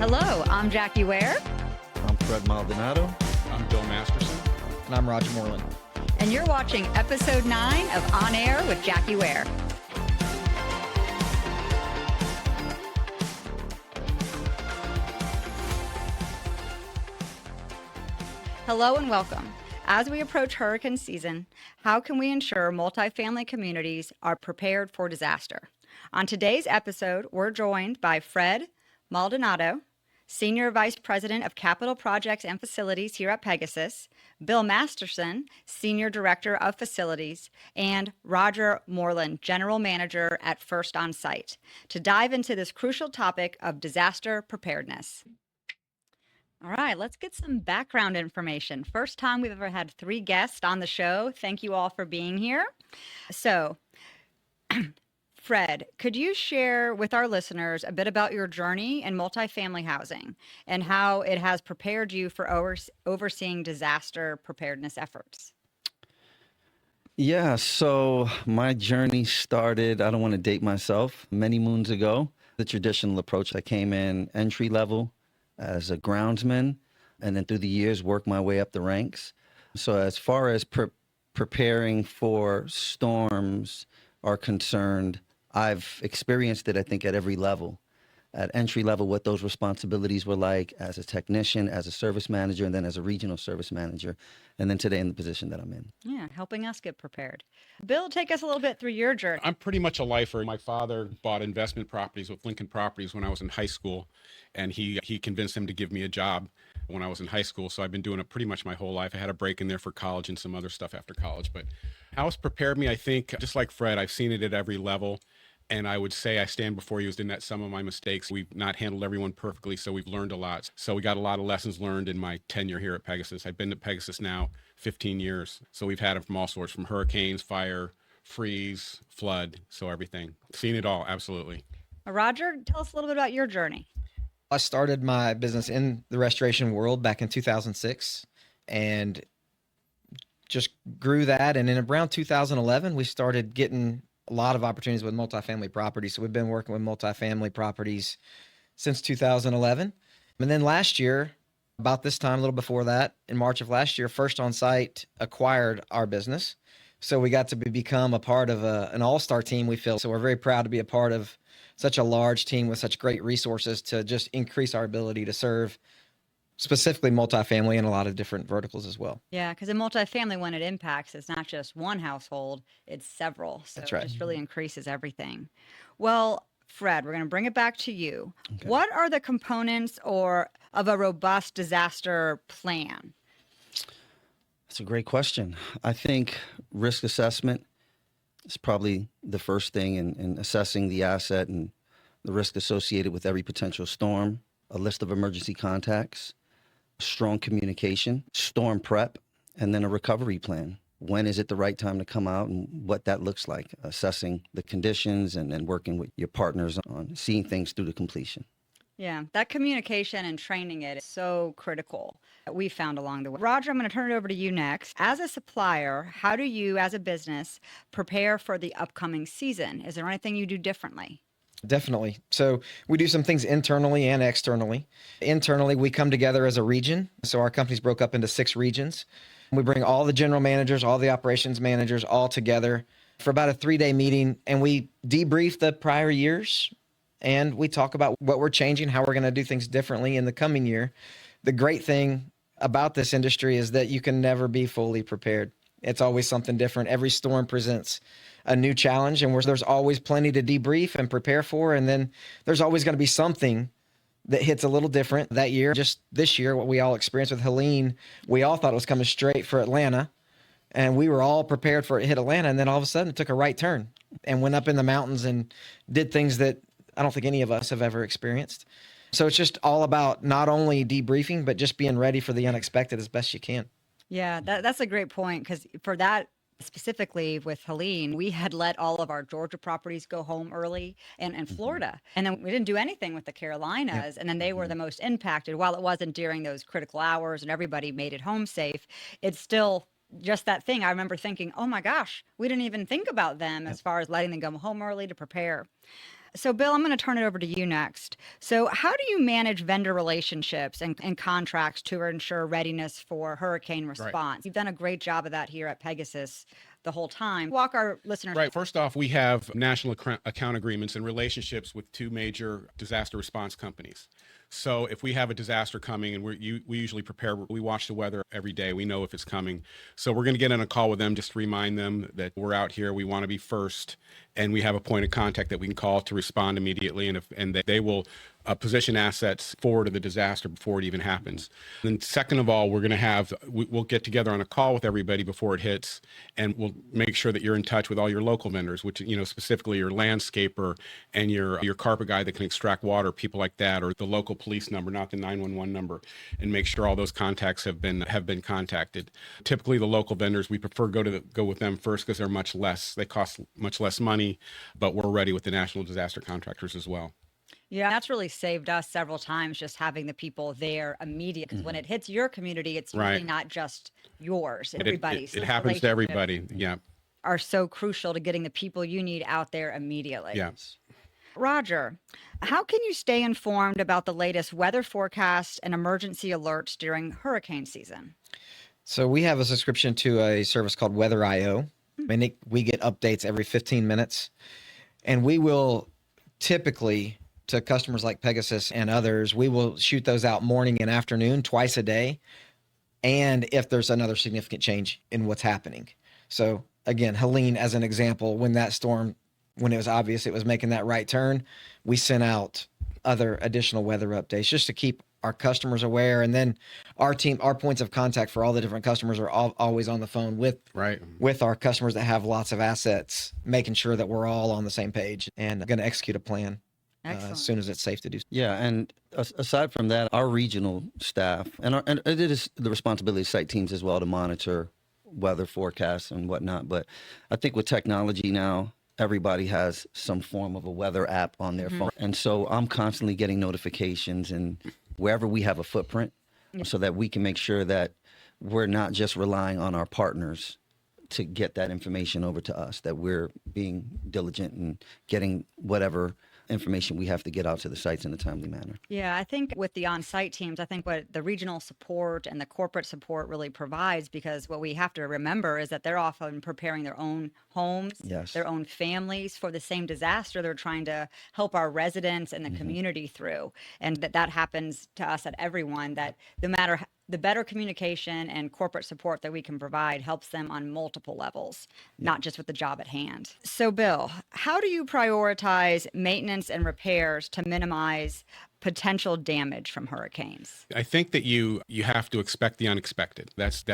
Hello, I'm Jackie Ware. I'm Fred Maldonado. I'm Bill Masterson. And I'm Roger Morlan. And you're watching episode 9 of On Air with Jackie Ware. Hello and welcome. As we approach hurricane season, how can we ensure multifamily communities are prepared for disaster? On today's episode, we're joined by Fred Maldonado, Senior Vice President of Capital Projects and Facilities here at Pegasus, Bill Masterson, Senior Director of Facilities, and Roger Morlan, General Manager at First On Site, to dive into this crucial topic of disaster preparedness. All right, let's get some background information. First time we've ever had 3 guests on the show. Thank you all for being here. So, Fred, could you share with our listeners a bit about your journey in multifamily housing and how it has prepared you for overseeing disaster preparedness efforts? Yeah, so my journey started, I don't want to date myself, many moons ago. The traditional approach, I came in entry level as a groundsman, and then through the years worked my way up the ranks. So as far as preparing for storms are concerned, I've experienced it, I think, at every level. At entry level, what those responsibilities were like as a technician, as a service manager, and then as a regional service manager, and then today in the position that I'm in. Yeah, helping us get prepared. Bill, take us a little bit through your journey. I'm pretty much a lifer. My father bought investment properties with Lincoln Properties when I was in high school, and he convinced him to give me a job when I was in high school. So I've been doing it pretty much my whole life. I had a break in there for college and some other stuff after college. But how it's prepared me, I think, just like Fred, I've seen it at every level. And I would say I stand before you as in that some of my mistakes. We've not handled everyone perfectly, so we've learned a lot. So we got a lot of lessons learned in my tenure here at Pegasus. I've been at Pegasus now 15 years. So we've had it from all sorts, from hurricanes, fire, freeze, flood, so everything. Seen it all, absolutely. Roger, tell us a little bit about your journey. I started my business in the restoration world back in 2006 and just grew that. And in around 2011, we started getting a lot of opportunities with multifamily properties. So we've been working with multifamily properties since 2011. And then last year, about this time, a little before that, in March of last year, First On Site acquired our business. So we got to become a part of an all-star team, we feel. So we're very proud to be a part of such a large team with such great resources to just increase our ability to serve specifically multifamily and a lot of different verticals as well. Yeah, because in multifamily, when it impacts, it's not just one household, it's several. So That's right. It just really increases everything. Well, Fred, we're going to bring it back to you. Okay. What are the components of a robust disaster plan? That's a great question. I think risk assessment is probably the first thing in assessing the asset and the risk associated with every potential storm, a list of emergency contacts, strong communication, storm prep, and then a recovery plan. When is it the right time to come out and what that looks like, assessing the conditions and then working with your partners on seeing things through to completion. Yeah, that communication and training it is so critical that we found along the way. Roger, I'm going to turn it over to you next. As a supplier, how do you, as a business, prepare for the upcoming season? Is there anything you do differently? Definitely. So we do some things internally and externally. Internally, we come together as a region. So our company's broke up into 6 regions. We bring all the general managers, all the operations managers all together for about a 3-day meeting, and we debrief the prior years, and we talk about what we're changing, how we're going to do things differently in the coming year. The great thing about this industry is that you can never be fully prepared. It's always something different. Every storm presents a new challenge, and there's always plenty to debrief and prepare for. And then there's always going to be something that hits a little different that year. Just this year, what we all experienced with Helene, we all thought it was coming straight for Atlanta, and we were all prepared for it to hit Atlanta. And then all of a sudden it took a right turn and went up in the mountains and did things that I don't think any of us have ever experienced. So it's just all about not only debriefing, but just being ready for the unexpected as best you can. Yeah, that's a great point, because for that specifically with Helene, we had let all of our Georgia properties go home early and Florida. And then we didn't do anything with the Carolinas. Yep. And then they were the most impacted. While it wasn't during those critical hours and everybody made it home safe, it's still just that thing. I remember thinking, oh my gosh, we didn't even think about them as far as letting them go home early to prepare. So, Bill, I'm going to turn it over to you next. So, how do you manage vendor relationships and contracts to ensure readiness for hurricane response? You've done a great job of that here at Pegasus the whole time. Walk our listeners. Right. First off, we have national account agreements and relationships with two major disaster response companies. So if we have a disaster coming, and we usually prepare, we watch the weather every day. We know if it's coming. So we're going to get on a call with them just to remind them that we're out here. We want to be first, and we have a point of contact that we can call to respond immediately. And they will position assets forward to the disaster before it even happens. And then second of all, we'll get together on a call with everybody before it hits, and we'll make sure that you're in touch with all your local vendors, which, specifically your landscaper and your carpet guy that can extract water, people like that, or the local police number, not the 911 number, and make sure all those contacts have been contacted. Typically, the local vendors, we prefer go with them first because they cost much less money, but we're ready with the national disaster contractors as well. Yeah, that's really saved us several times, just having the people there immediate. Because when it hits your community, it's really not just yours. Everybody's. It happens to everybody. Yeah. Are so crucial to getting the people you need out there immediately. Yes. Roger, how can you stay informed about the latest weather forecasts and emergency alerts during hurricane season? So we have a subscription to a service called Weather.io. And we get updates every 15 minutes. And we will typically, to customers like Pegasus and others, we will shoot those out morning and afternoon, twice a day. And if there's another significant change in what's happening. So again, Helene, as an example, when that storm, when it was obvious it was making that right turn, we sent out other additional weather updates just to keep our customers aware. And then our team, our points of contact for all the different customers are always on the phone with our customers that have lots of assets, making sure that we're all on the same page and going to execute a plan as soon as it's safe to do so. Yeah, and aside from that, our regional staff, and it is the responsibility of site teams as well to monitor weather forecasts and whatnot. But I think with technology now, everybody has some form of a weather app on their phone. And so I'm constantly getting notifications and wherever we have a footprint so that we can make sure that we're not just relying on our partners to get that information over to us, that we're being diligent and getting whatever information we have to get out to the sites in a timely manner. Yeah, I think with the on-site teams, I think what the regional support and the corporate support really provides, because what we have to remember is that they're often preparing their own homes, their own families for the same disaster they're trying to help our residents and the community through. And that happens to us at everyone, that no matter the better communication and corporate support that we can provide helps them on multiple levels, not just with the job at hand. So, Bill, how do you prioritize maintenance and repairs to minimize potential damage from hurricanes? I think that you have to expect the unexpected. That's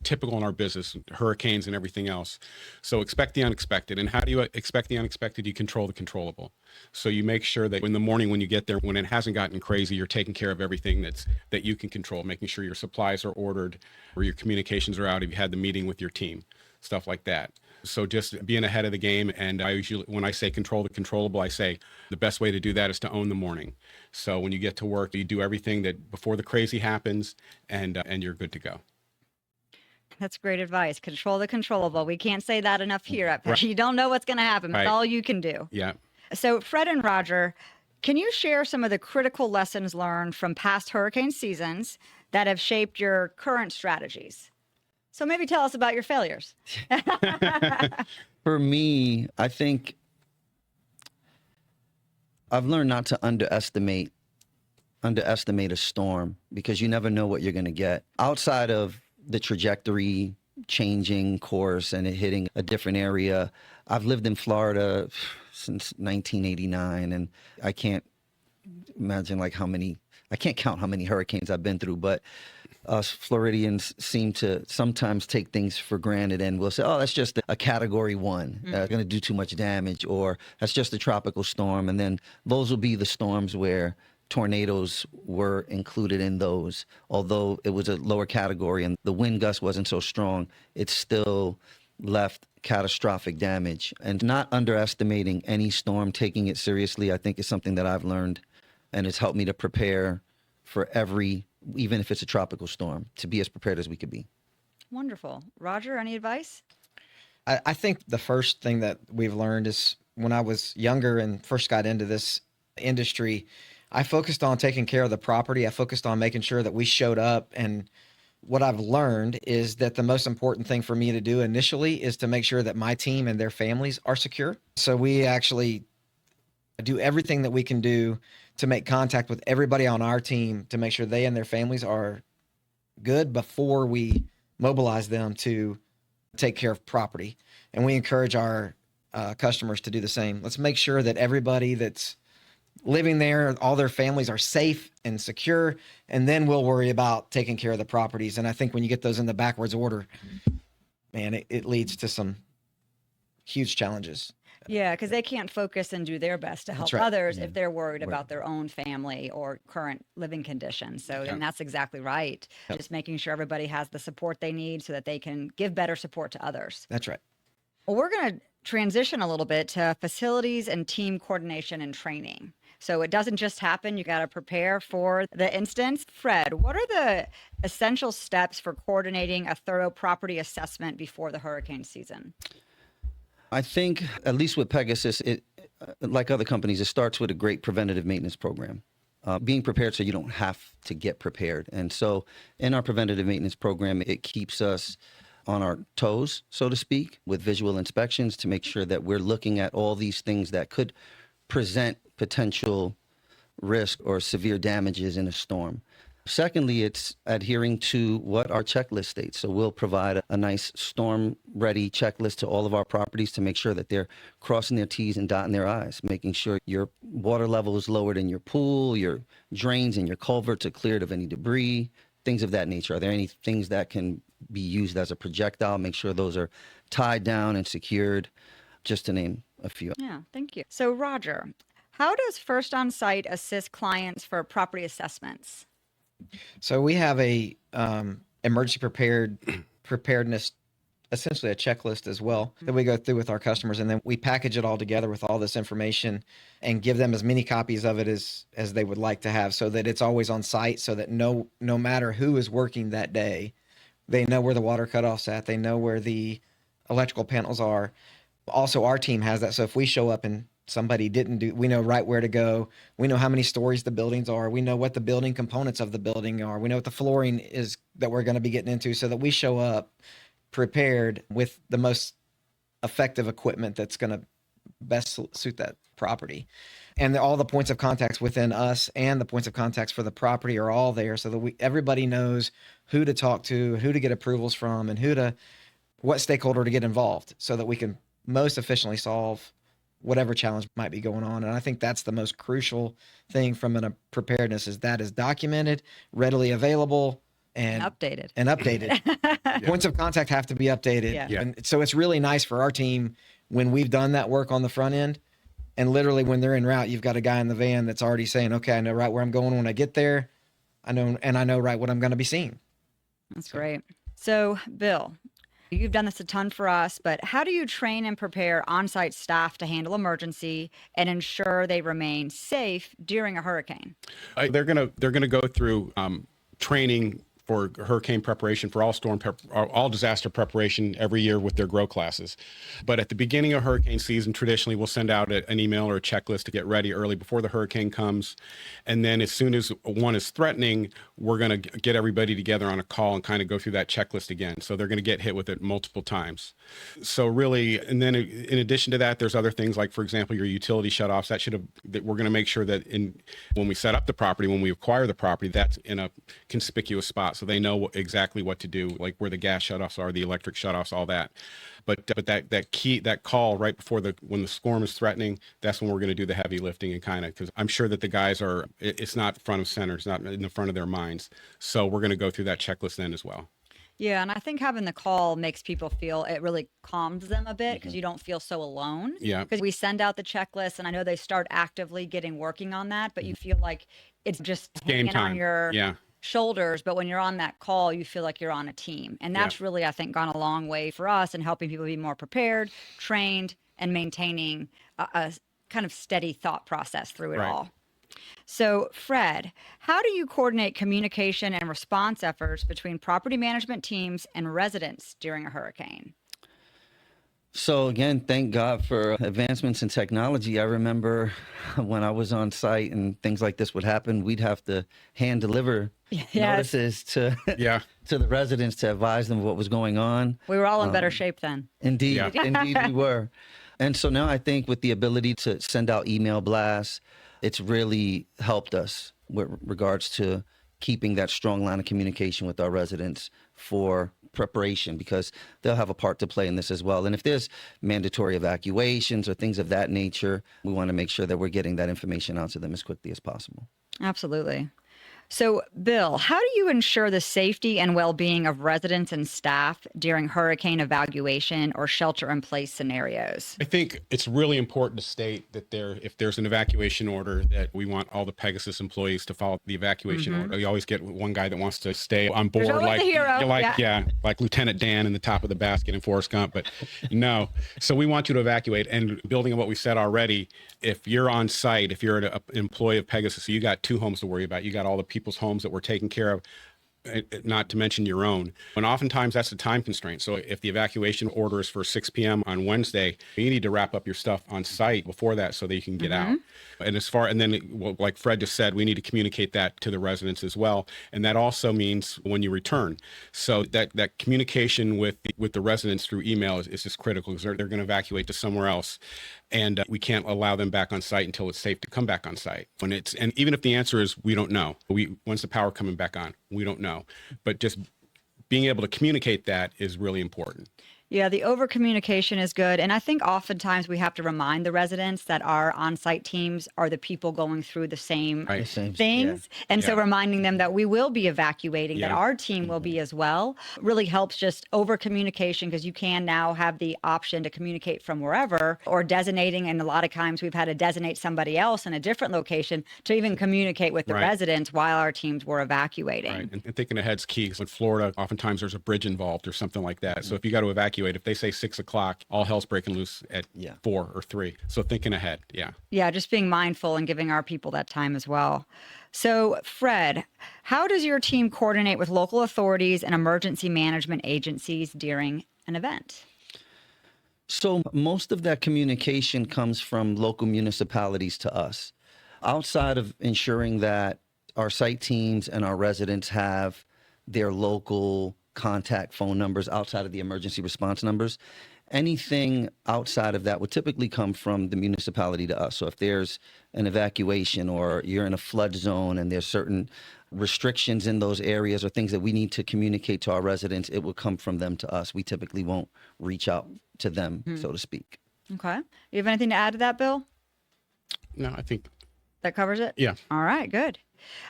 typical in our business, hurricanes and everything else. So expect the unexpected. And how do you expect the unexpected? You control the controllable. So you make sure that in the morning when you get there, when it hasn't gotten crazy, you're taking care of everything that you can control, making sure your supplies are ordered or your communications are out. If you had the meeting with your team, stuff like that. So just being ahead of the game. And I usually, when I say control the controllable, I say the best way to do that is to own the morning. So when you get to work, you do everything that before the crazy happens, and you're good to go. That's great advice. Control the controllable. We can't say that enough here at Pet. You don't know what's going to happen. That's all you can do. Yeah. So Fred and Roger, can you share some of the critical lessons learned from past hurricane seasons that have shaped your current strategies? So maybe tell us about your failures. For me, I think I've learned not to underestimate a storm, because you never know what you're going to get. Outside of the trajectory changing course and it hitting a different area, I've lived in Florida since 1989, and I can't imagine I can't count how many hurricanes I've been through, but us Floridians seem to sometimes take things for granted, and we'll say, oh, that's just a category 1, going to do too much damage, or that's just a tropical storm. And then those will be the storms where tornadoes were included in those. Although it was a lower category and the wind gust wasn't so strong, it still left catastrophic damage. And not underestimating any storm, taking it seriously, I think is something that I've learned, and it's helped me to prepare for even if it's a tropical storm, to be as prepared as we could be. Wonderful. Roger, any advice? I think the first thing that we've learned is when I was younger and first got into this industry, I focused on taking care of the property. I focused on making sure that we showed up. And what I've learned is that the most important thing for me to do initially is to make sure that my team and their families are secure. So we actually do everything that we can do to make contact with everybody on our team to make sure they and their families are good before we mobilize them to take care of property. And we encourage our customers to do the same. Let's make sure that everybody that's living there, all their families are safe and secure, and then we'll worry about taking care of the properties. And I think when you get those in the backwards order, man, it leads to some huge challenges. Yeah, because they can't focus and do their best to help right. others if they're worried about their own family or current living conditions. So, and that's exactly right. Just making sure everybody has the support they need so that they can give better support to others. That's right. Well, we're going to transition a little bit to facilities and team coordination and training. So it doesn't just happen. You got to prepare for the instance. Fred, what are the essential steps for coordinating a thorough property assessment before the hurricane season? I think, at least with Pegasus, it, like other companies, it starts with a great preventative maintenance program. Being prepared so you don't have to get prepared. And so in our preventative maintenance program, it keeps us on our toes, so to speak, with visual inspections to make sure that we're looking at all these things that could present potential risk or severe damages in a storm. Secondly, it's adhering to what our checklist states. So we'll provide a nice storm-ready checklist to all of our properties to make sure that they're crossing their T's and dotting their I's, making sure your water level is lowered in your pool, your drains and your culverts are cleared of any debris, things of that nature. Are there any things that can be used as a projectile? Make sure those are tied down and secured, just to name a few. Yeah, thank you. So, Roger, how does First On Site assist clients for property assessments? So we have a emergency preparedness, essentially a checklist as well that we go through with our customers, and then we package it all together with all this information and give them as many copies of it as they would like to have, so that it's always on site, so that no matter who is working that day, they know where the water cutoff's at, they know where the electrical panels are. Also, our team has that, so if we show up and somebody didn't do, we know right where to go. We know how many stories the buildings are. We know what the building components of the building are. We know what the flooring is that we're going to be getting into, so that we show up prepared with the most effective equipment that's going to best suit that property. And all the points of contacts within us and the points of contacts for the property are all there, so that everybody knows who to talk to, who to get approvals from, and what stakeholder to get involved, so that we can most efficiently solve whatever challenge might be going on. And I think that's the most crucial thing from a preparedness, is that is documented, readily available, and updated. Points of contact have to be updated. Yeah. And so it's really nice for our team when we've done that work on the front end, and literally when they're en route, you've got a guy in the van that's already saying, okay, I know right where I'm going when I get there. I know right what I'm going to be seeing. That's great. So, Bill, you've done this a ton for us, but how do you train and prepare on-site staff to handle emergency and ensure they remain safe during a hurricane? They're gonna go through training for hurricane preparation, for all disaster preparation every year with their grow classes. But at the beginning of hurricane season, traditionally we'll send out an email or a checklist to get ready early before the hurricane comes. And then as soon as one is threatening, we're going to get everybody together on a call and kind of go through that checklist again. So they're going to get hit with it multiple times. So really, and then in addition to that, there's other things like, for example, your utility shutoffs. That we're going to make sure that when we set up the property, when we acquire the property, that's in a conspicuous spot, so they know exactly what to do, like where the gas shutoffs are, the electric shutoffs, all that. But that call right before when the storm is threatening, that's when we're going to do the heavy lifting, and kind of, because I'm sure that the guys it's not front of center, it's not in the front of their minds. So we're going to go through that checklist then as well. Yeah, and I think having the call makes people feel, it really calms them a bit, because you don't feel so alone. Yeah. Because we send out the checklist, and I know they start actively working on that, but you feel like it's just Game hanging time. on your Yeah. shoulders. But when you're on that call, you feel like you're on a team. And that's really, I think, gone a long way for us in helping people be more prepared, trained, and maintaining a kind of steady thought process through it all. So, Fred, how do you coordinate communication and response efforts between property management teams and residents during a hurricane? So again, thank God for advancements in technology. I remember when I was on site and things like this would happen, we'd have to hand deliver Yes. notices to Yeah. to the residents to advise them of what was going on. We were all in better shape then. Indeed, Yeah. indeed we were. And so now I think with the ability to send out email blasts, it's really helped us with regards to keeping that strong line of communication with our residents for preparation, because they'll have a part to play in this as well. And if there's mandatory evacuations or things of that nature, we want to make sure that we're getting that information out to them as quickly as possible. Absolutely. So, Bill, how do you ensure the safety and well-being of residents and staff during hurricane evacuation or shelter-in-place scenarios? I think it's really important to state that if there's an evacuation order, that we want all the Pegasus employees to follow the evacuation order. You always get one guy that wants to stay on board, There's always the hero. like Lieutenant Dan in the top of the basket in Forrest Gump. But no, so we want you to evacuate. And building on what we said already, if you're on site, if you're an employee of Pegasus, you got two homes to worry about. You got all the people's homes that we're taking care of, not to mention your own. And oftentimes that's a time constraint. So if the evacuation order is for 6 p.m. on Wednesday, you need to wrap up your stuff on site before that so that you can get out. And then like Fred just said, we need to communicate that to the residents as well. And that also means when you return. So that communication with the residents through email is just critical, because they're going to evacuate to somewhere else. And we can't allow them back on site until it's safe to come back on site. And even if the answer is we don't know, when's the power coming back on? We don't know. But just being able to communicate that is really important. Yeah, the over communication is good. And I think oftentimes we have to remind the residents that our on-site teams are the people going through the same things. And so reminding them that we will be evacuating, that our team will be as well, really helps. Just over communication, because you can now have the option to communicate from wherever, or designating. And a lot of times we've had to designate somebody else in a different location to even communicate with the residents while our teams were evacuating. Right. And thinking ahead's key. So in Florida, oftentimes there's a bridge involved or something like that. So if you got to evacuate, if they say 6 o'clock, all hell's breaking loose at 4 or 3. So thinking ahead. Yeah, just being mindful and giving our people that time as well. So, Fred, how does your team coordinate with local authorities and emergency management agencies during an event? So most of that communication comes from local municipalities to us. Outside of ensuring that our site teams and our residents have their local contact phone numbers outside of the emergency response numbers, anything outside of that would typically come from the municipality to us. So if there's an evacuation or you're in a flood zone and there's certain restrictions in those areas or things that we need to communicate to our residents, it will come from them to us. We typically won't reach out to them, so to speak. Okay. You have anything to add to that, Bill? No, I think that covers it? Yeah. All right, good.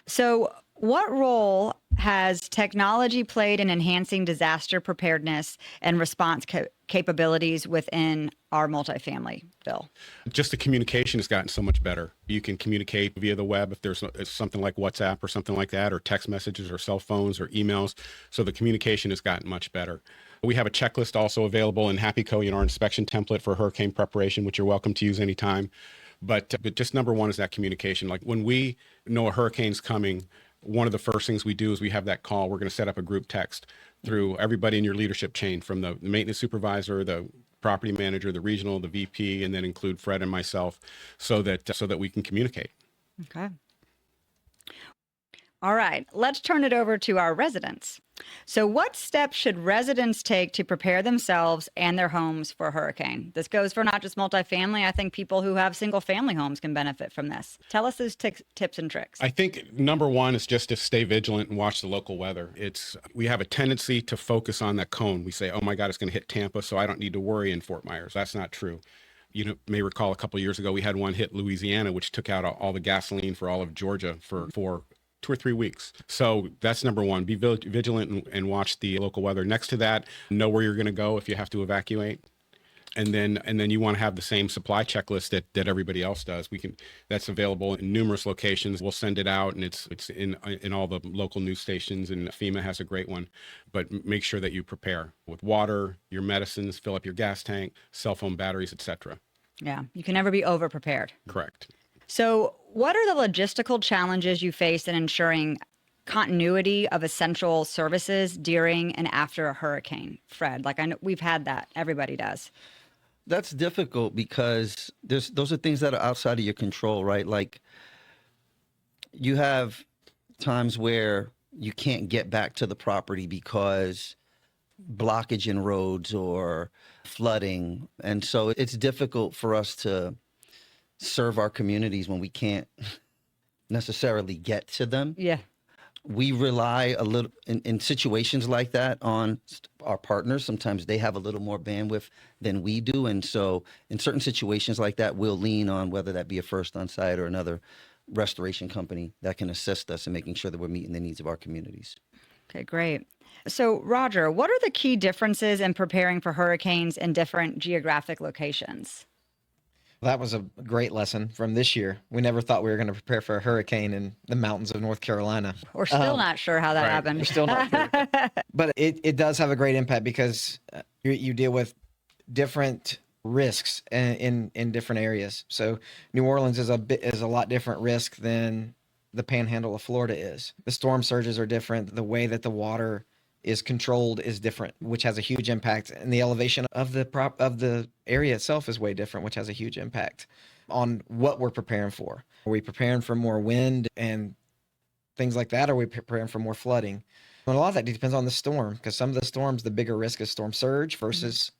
So what role has technology played in enhancing disaster preparedness and response capabilities within our multifamily, Bill? Just the communication has gotten so much better. You can communicate via the web if there's something like WhatsApp or something like that, or text messages or cell phones or emails. So the communication has gotten much better. We have a checklist also available in HappyCo, our inspection template for hurricane preparation, which you're welcome to use anytime. But just number one is that communication. Like when we know a hurricane's coming, one of the first things we do is we have that call. We're going to set up a group text through everybody in your leadership chain, from the maintenance supervisor, the property manager, the regional, the VP, and then include Fred and myself, so that we can communicate. Okay. All right, let's turn it over to our residents. So what steps should residents take to prepare themselves and their homes for a hurricane? This goes for not just multifamily. I think people who have single family homes can benefit from this. Tell us those tips and tricks. I think number one is just to stay vigilant and watch the local weather. We have a tendency to focus on that cone. We say, oh my God, it's going to hit Tampa, so I don't need to worry in Fort Myers. That's not true. You may recall a couple of years ago, we had one hit Louisiana, which took out all the gasoline for all of Georgia for 2 or 3 weeks. So that's number one. Be vigilant and watch the local weather. Next to that, know where you're going to go if you have to evacuate. And then you want to have the same supply checklist that everybody else does. That's available in numerous locations. We'll send it out, and it's in all the local news stations, and FEMA has a great one. But make sure that you prepare with water, your medicines, fill up your gas tank, cell phone batteries, etc. Yeah, you can never be over prepared. Correct. So what are the logistical challenges you face in ensuring continuity of essential services during and after a hurricane, Fred? Like, I know we've had that. Everybody does. that's difficult because those are things that are outside of your control, right? Like you have times where you can't get back to the property because blockage in roads or flooding. And so it's difficult for us to serve our communities when we can't necessarily get to them. Yeah. We rely a little in situations like that on our partners. Sometimes they have a little more bandwidth than we do. And so in certain situations like that, we'll lean on whether that be a First On Site or another restoration company that can assist us in making sure that we're meeting the needs of our communities. Okay, great. So, Roger, what are the key differences in preparing for hurricanes in different geographic locations? That was a great lesson from this year. We never thought we were going to prepare for a hurricane in the mountains of North Carolina. We're still not sure how that right. happened. We're still not sure. But it does have a great impact because you deal with different risks in different areas. So New Orleans is a lot different risk than the panhandle of Florida is. The storm surges are different. The way that the water is controlled is different, which has a huge impact. And the elevation of the area itself is way different, which has a huge impact on what we're preparing for. Are we preparing for more wind and things like that? Or are we preparing for more flooding? And a lot of that depends on the storm, because some of the storms, the bigger risk is storm surge versus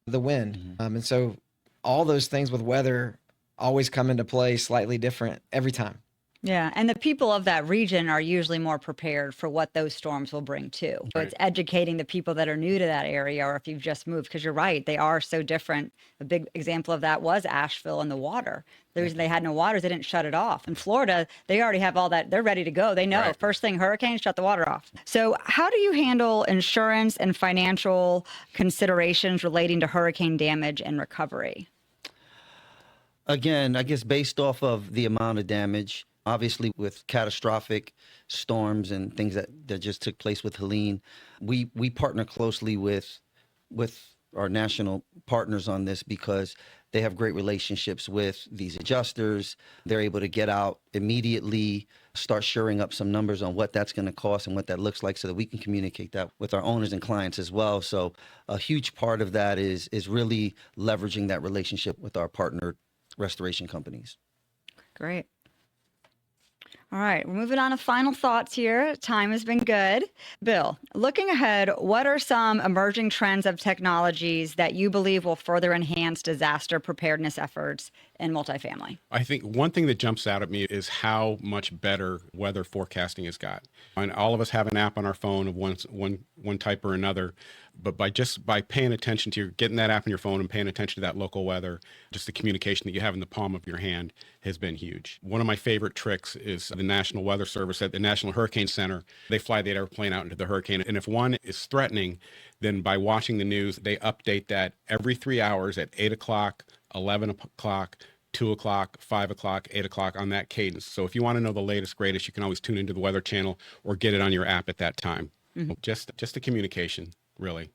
the wind. And so all those things with weather always come into play slightly different every time. Yeah, and the people of that region are usually more prepared for what those storms will bring too. So Right. it's educating the people that are new to that area, or if you've just moved, because you're right, they are so different. A big example of that was Asheville and the water. The reason they had no water is they didn't shut it off. In Florida, they already have all that. They're ready to go. They know Right. first thing, hurricane, shut the water off. So how do you handle insurance and financial considerations relating to hurricane damage and recovery? Again, I guess based off of the amount of damage, obviously with catastrophic storms and things that just took place with Helene, we partner closely with our national partners on this because they have great relationships with these adjusters. They're able to get out immediately, start shoring up some numbers on what that's going to cost and what that looks like so that we can communicate that with our owners and clients as well. So a huge part of that is really leveraging that relationship with our partner restoration companies. Great. All right, we're moving on to final thoughts here. Time has been good. Bill, looking ahead, what are some emerging trends of technologies that you believe will further enhance disaster preparedness efforts in multifamily? I think one thing that jumps out at me is how much better weather forecasting has got. And all of us have an app on our phone of one type or another, but by paying attention to getting that app on your phone and paying attention to that local weather, just the communication that you have in the palm of your hand has been huge. One of my favorite tricks is the National Weather Service at the National Hurricane Center. They fly that airplane out into the hurricane, and if one is threatening, then by watching the news, they update that every 3 hours at 8 o'clock, 11 o'clock, 2 o'clock, 5 o'clock, 8 o'clock on that cadence. So if you want to know the latest, greatest, you can always tune into the Weather Channel or get it on your app at that time. Just the communication, really.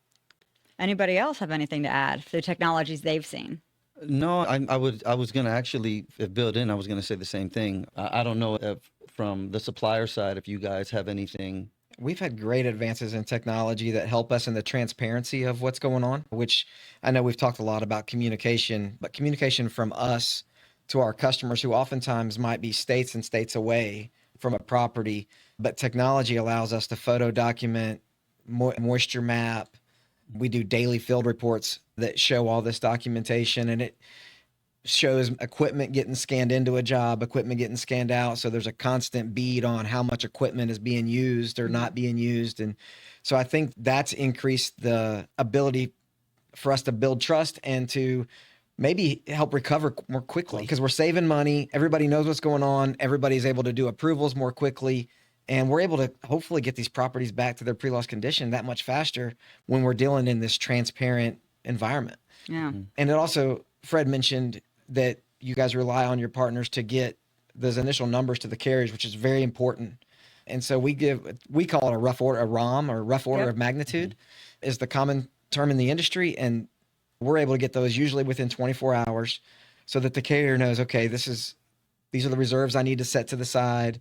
Anybody else have anything to add for the technologies they've seen? No, I was going to actually, if Bill didn't, I was going to say the same thing. I don't know if from the supplier side, if you guys have anything. We've had great advances in technology that help us in the transparency of what's going on, which I know we've talked a lot about communication, but communication from us to our customers who oftentimes might be states and states away from a property. But technology allows us to photo document, moisture map. We do daily field reports that show all this documentation, and it shows equipment getting scanned into a job, equipment getting scanned out. So there's a constant bead on how much equipment is being used or not being used. And so I think that's increased the ability for us to build trust and to maybe help recover more quickly because we're saving money. Everybody knows what's going on. Everybody's able to do approvals more quickly. And we're able to hopefully get these properties back to their pre-loss condition that much faster when we're dealing in this transparent environment. Yeah. And it also, Fred mentioned that you guys rely on your partners to get those initial numbers to the carriers, which is very important. And so we call it a rough order, a ROM, or rough order of magnitude is the common term in the industry. And we're able to get those usually within 24 hours so that the carrier knows, okay, these are the reserves I need to set to the side.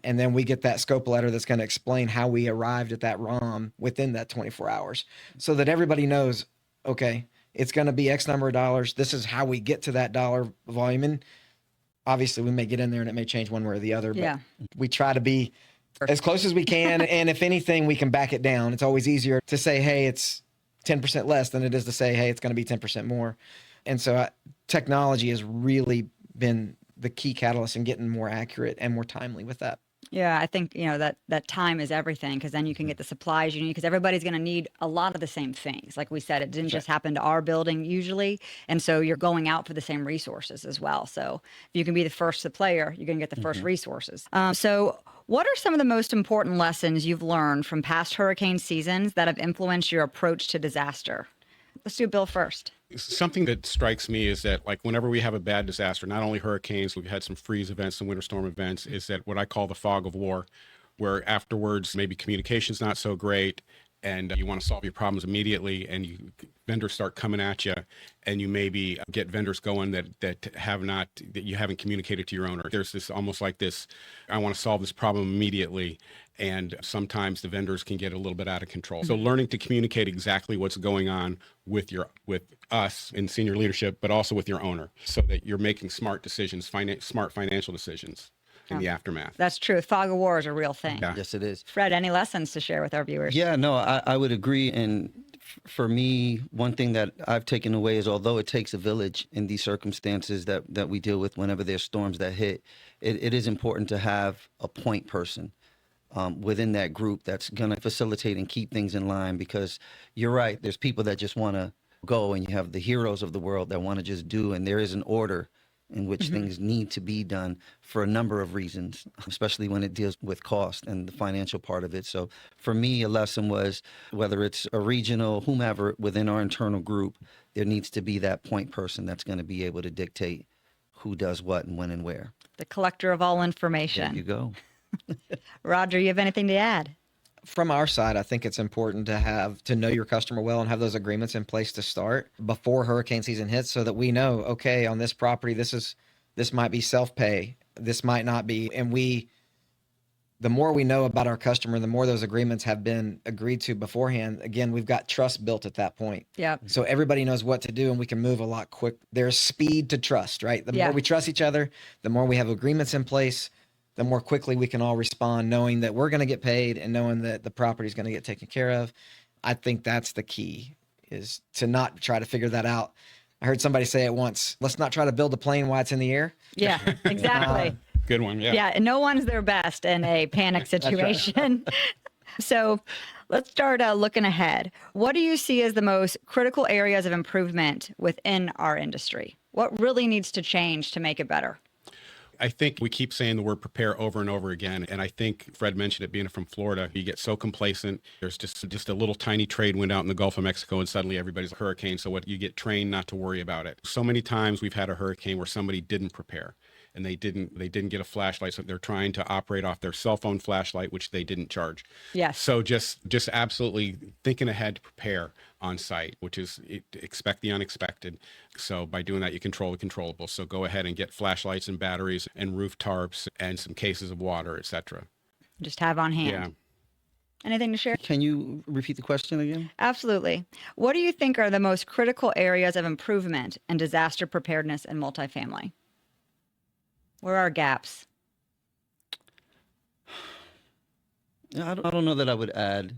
And then we get that scope letter that's going to explain how we arrived at that ROM within that 24 hours so that everybody knows, okay, it's going to be X number of dollars. This is how we get to that dollar volume. And obviously we may get in there and it may change one way or the other, but we try to be as close as we can. And if anything, we can back it down. It's always easier to say, hey, it's 10% less than it is to say, hey, it's going to be 10% more. And so technology has really been the key catalyst in getting more accurate and more timely with that. Yeah, I think, that time is everything, because then you can get the supplies you need, because everybody's going to need a lot of the same things. Like we said, it didn't just happen to our building usually. And so you're going out for the same resources as well. So if you can be the first supplier, you're going to get the first resources. So what are some of the most important lessons you've learned from past hurricane seasons that have influenced your approach to disaster? Let's do Bill first. Something that strikes me is that, like, whenever we have a bad disaster, not only hurricanes, we've had some freeze events, some winter storm events, is that what I call the fog of war, where afterwards maybe communication's not so great and you want to solve your problems immediately, and vendors start coming at you, and you maybe get vendors going that you haven't communicated to your owner. There's this almost like this, I want to solve this problem immediately. And sometimes the vendors can get a little bit out of control. So learning to communicate exactly what's going on with us in senior leadership, but also with your owner, so that you're making smart decisions, smart financial decisions in the aftermath. That's true. Fog of war is a real thing. Yeah. Yes, it is. Fred, any lessons to share with our viewers? Yeah, no, I would agree. And for me, one thing that I've taken away is, although it takes a village in these circumstances that we deal with whenever there's storms that hit, it is important to have a point person within that group that's going to facilitate and keep things in line, because you're right. There's people that just want to go, and you have the heroes of the world that want to just do, and there is an order in which things need to be done for a number of reasons, especially when it deals with cost and the financial part of it. So for me, a lesson was, whether it's a regional, whomever within our internal group, there needs to be that point person that's going to be able to dictate who does what and when and where. The collector of all information. There you go. Roger, you have anything to add? From our side, I think it's important to know your customer well and have those agreements in place to start before hurricane season hits, so that we know, okay, on this property, this might be self-pay, this might not be. And the more we know about our customer, the more those agreements have been agreed to beforehand. Again, we've got trust built at that point. Yeah. So everybody knows what to do, and we can move a lot quick. There's speed to trust, right? The more we trust each other, the more we have agreements in place, the more quickly we can all respond, knowing that we're going to get paid and knowing that the property is going to get taken care of. I think that's the key, is to not try to figure that out. I heard somebody say it once, let's not try to build a plane while it's in the air. Yeah, exactly. Good one. Yeah. Yeah, and no one's their best in a panic situation. So let's start looking ahead. What do you see as the most critical areas of improvement within our industry? What really needs to change to make it better? I think we keep saying the word prepare over and over again. And I think Fred mentioned it, being from Florida, you get so complacent. There's just a little tiny trade wind out in the Gulf of Mexico, and suddenly everybody's a hurricane. So you get trained not to worry about it. So many times we've had a hurricane where somebody didn't prepare, and they didn't get a flashlight. So they're trying to operate off their cell phone flashlight, which they didn't charge. Yes. So just absolutely thinking ahead to prepare on site, which is expect the unexpected. So by doing that, you control the controllables. So go ahead and get flashlights and batteries and roof tarps and some cases of water, etc. Just have on hand. Yeah. Anything to share? Can you repeat the question again? Absolutely. What do you think are the most critical areas of improvement in disaster preparedness and multifamily? Where are gaps? I don't know that I would add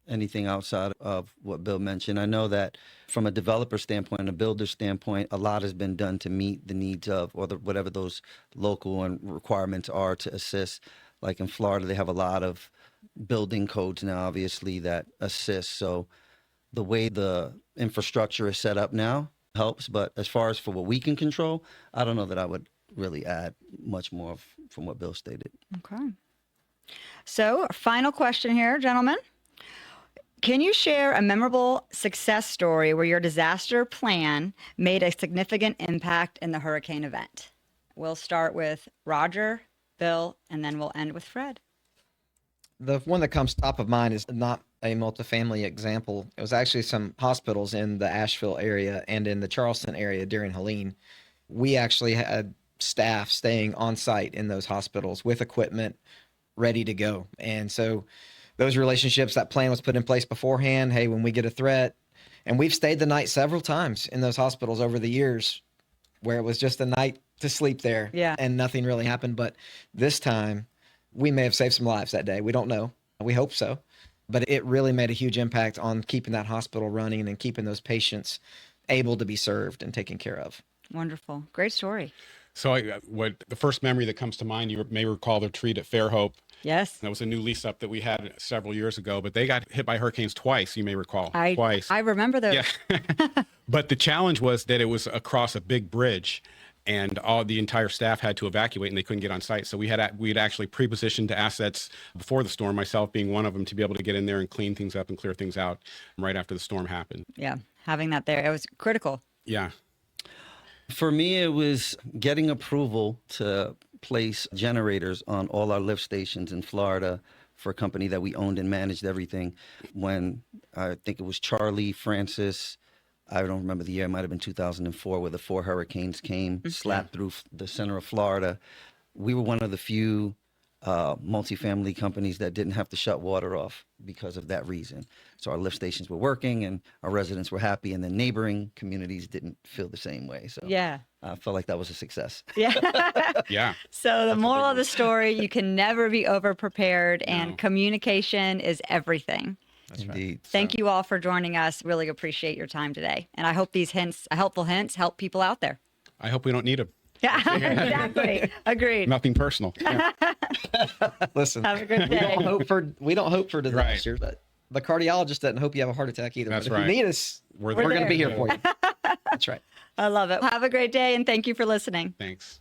anything outside of what Bill mentioned. I know that from a developer standpoint and a builder standpoint, a lot has been done to meet the needs of, or whatever those local and requirements are to assist. Like in Florida, they have a lot of building codes now, obviously, that assist. So the way the infrastructure is set up now helps. But as far as for what we can control, I don't know that I would really add much more from what Bill stated. Okay. So, final question here, gentlemen. Can you share a memorable success story where your disaster plan made a significant impact in the hurricane event? We'll start with Roger, Bill, and then we'll end with Fred. The one that comes top of mind is not a multifamily example. It was actually some hospitals in the Asheville area and in the Charleston area during Helene. We actually had staff staying on site in those hospitals with equipment ready to go. And so those relationships, that plan was put in place beforehand. Hey, when we get a threat, And we've stayed the night several times in those hospitals over the years where it was just a night to sleep there and nothing really happened. But this time we may have saved some lives that day. We don't know. We hope so. But it really made a huge impact on keeping that hospital running and keeping those patients able to be served and taken care of. Wonderful. Great story. So the first memory that comes to mind, you may recall the retreat at Fairhope. Yes. That was a new lease up that we had several years ago, but they got hit by hurricanes twice, you may recall. Twice. I remember those. Yeah. But the challenge was that it was across a big bridge, and the entire staff had to evacuate and they couldn't get on site. So we'd actually pre-positioned assets before the storm, myself being one of them, to be able to get in there and clean things up and clear things out right after the storm happened. Yeah. Having that there, it was critical. Yeah. For me, it was getting approval to place generators on all our lift stations in Florida for a company that we owned and managed everything. When I think it was Charlie, Francis, I don't remember the year, it might have been 2004, where the 4 hurricanes came, slapped through the center of Florida. We were one of the few multifamily companies that didn't have to shut water off because of that reason. So our lift stations were working and our residents were happy, and the neighboring communities didn't feel the same way. So I felt like that was a success. Yeah. Yeah. So the moral of the story, you can never be over prepared, and communication is everything. Indeed. Thank you all for joining us. Really appreciate your time today. And I hope these helpful hints help people out there. I hope we don't need them. Yeah, exactly. Agreed. Nothing personal. Yeah. Listen, Have a good day. we don't hope for disasters, but the cardiologist doesn't hope you have a heart attack either. That's but if right. you need us, we're there. going to be here for you. That's right. I love it. Have a great day, and thank you for listening. Thanks.